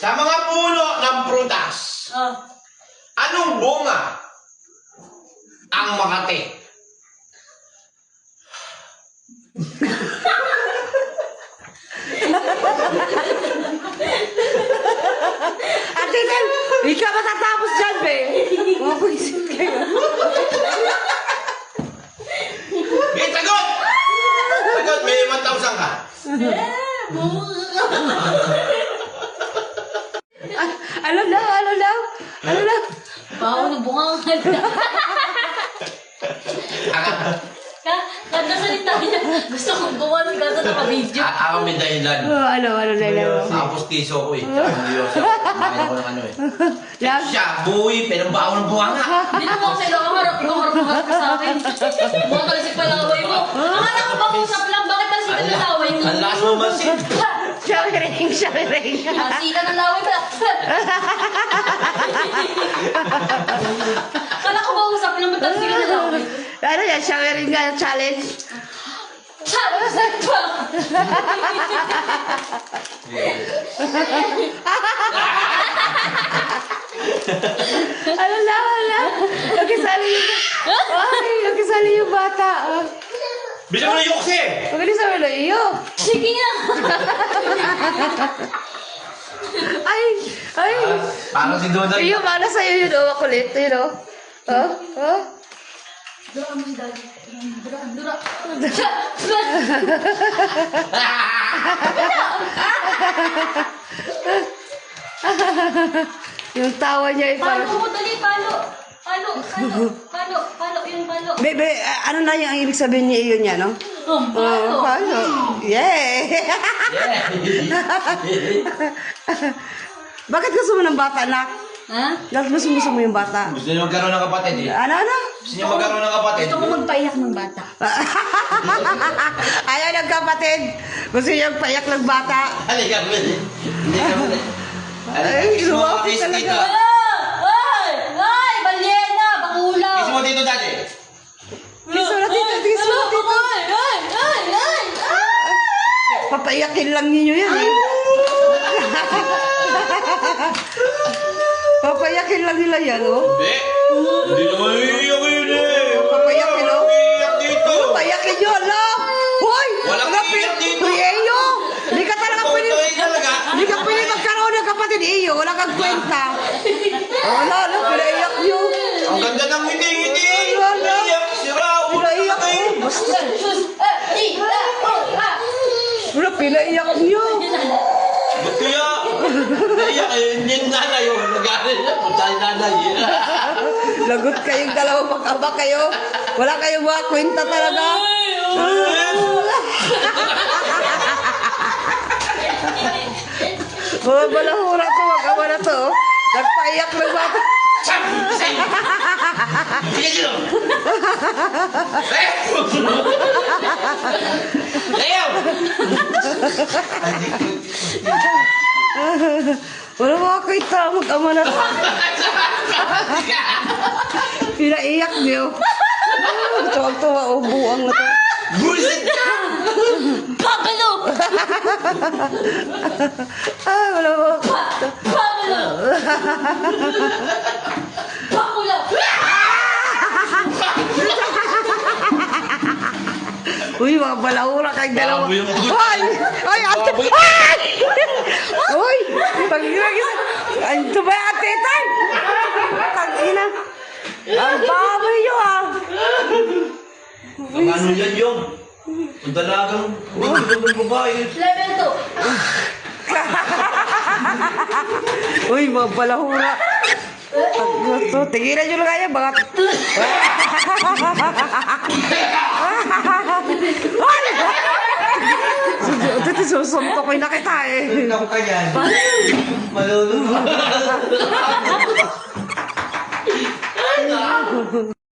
Sa mga puno ng prutas, anong bunga ang Makati? Ate Tel, hindi ka matatapos dyan, be. Mapuisip kayo. Eh, sagot! Sagot, may 1,000 ka. Ano daw? Ano daw? Ano daw? Bawo ng bunga ka Kada salita niya, gusto kong gawa ng gata na ka-video. Ako may dahilan. Ano daw? Tapos tiso ko eh. Tsaka hindi ako siya. Kumain ako ng ano eh. Love? Siya, buhay, pero baon ng buwanga. Hindi na mo kasi ikaw harap ka sa akin. Mga talisik pa laway mo. Ang anak ko pag-usap lang, bakit pansikan ng laway mo? Ang lakas mo masin. Shawering. Pansikan ng laway pa. Kala ko ba usap lang, ba't pansikan ng laway? Ano yan? Shawering nga challenge? Challenge pa! Ano daw? Nagkisali yung bata. Bisa mo na yukse! Magaling sa wala iyo. Sige nga! Ay. Parang si Donald. Iyo, mana sa'yo yun. Makulit. Yun o. Dura mo si Daddy. Dura. Yung tawa niya ay Palo parang... mo, dali, palo. Palo, yung palo. Bebe, ano na yung ibig sabihin niya iyon niya, no? Palo. Paano? Yeah! Bakit gusto mo ng bata, anak? Ha? Gusto mo yung bata? Gusto niyo magkaroon ng kapatid eh. Ano? Gusto niyo magkaroon ng kapatid. Gusto ko magpaiyak ng bata. Ayaw ng kapatid. Gusto niya payak ng bata. Halika mo eh. Halika mo eh. Ay, Kiss mo, lumapit kiss talaga. dito. Ay! Balyena! Bakulaw! Kiss mo dito, daddy. Kiss mo na dito, kiss mo na dito. Ay! Papayakin lang ninyo yan eh. Papayakin lang nila yan, oh. Hindi. Hindi naman iiyak yun eh. Papayakin, oh. Iiyak dito. Papayakin nyo, ala! Hoy! Walang iiyak dito. Hoy, Eyo! Hindi ka talaga Ikaw pwede... ito eh talaga. Hindi ka pwede magkaroon ng kapatid, Eyo. Wala kang kwenta. Wala, pinaiyak nyo. Ang ganda ng ngiti-ngiti. Wala. Iiyak si Raul. Pinaiyak ko. Basta. Wala, pinaiyak nyo. Ba't kaya? Naiyak eh. Hindi nanay oh. Nag-aaral na. Punta yung nanay. Lagot kayong dalawa, mag-aba kayo. Wala kayong mga kwenta talaga. Mga balahura to, mag-aba na to. Nagpaiyak ng bata. Sige dito. Leo! Wala mga kwenta, mag-ama na to. Pinaiyak niyo. Tuwag-tuwa, buang na to. Bullshit ka! Pabalo! Ay, wala mga kwenta. Pabalo! Bakulaw! Uy, mga balahura kayong dalawa. Baboy yung puto. Ay! Ay, ate! Baboy. Ay! Uy! Pag-iragis. Ay, ito ba yung ate? Tay! Tag-ina. Ang baboy nyo, ah. Ang ano yan yung? Ang dalagang hindi ng babae. Level 2. Uy, mga balahura. Pag gusto, tigilan nyo lang kaya, mga... Ay! Susunto ko yung nakita eh. Ako ka yan. Malulunod.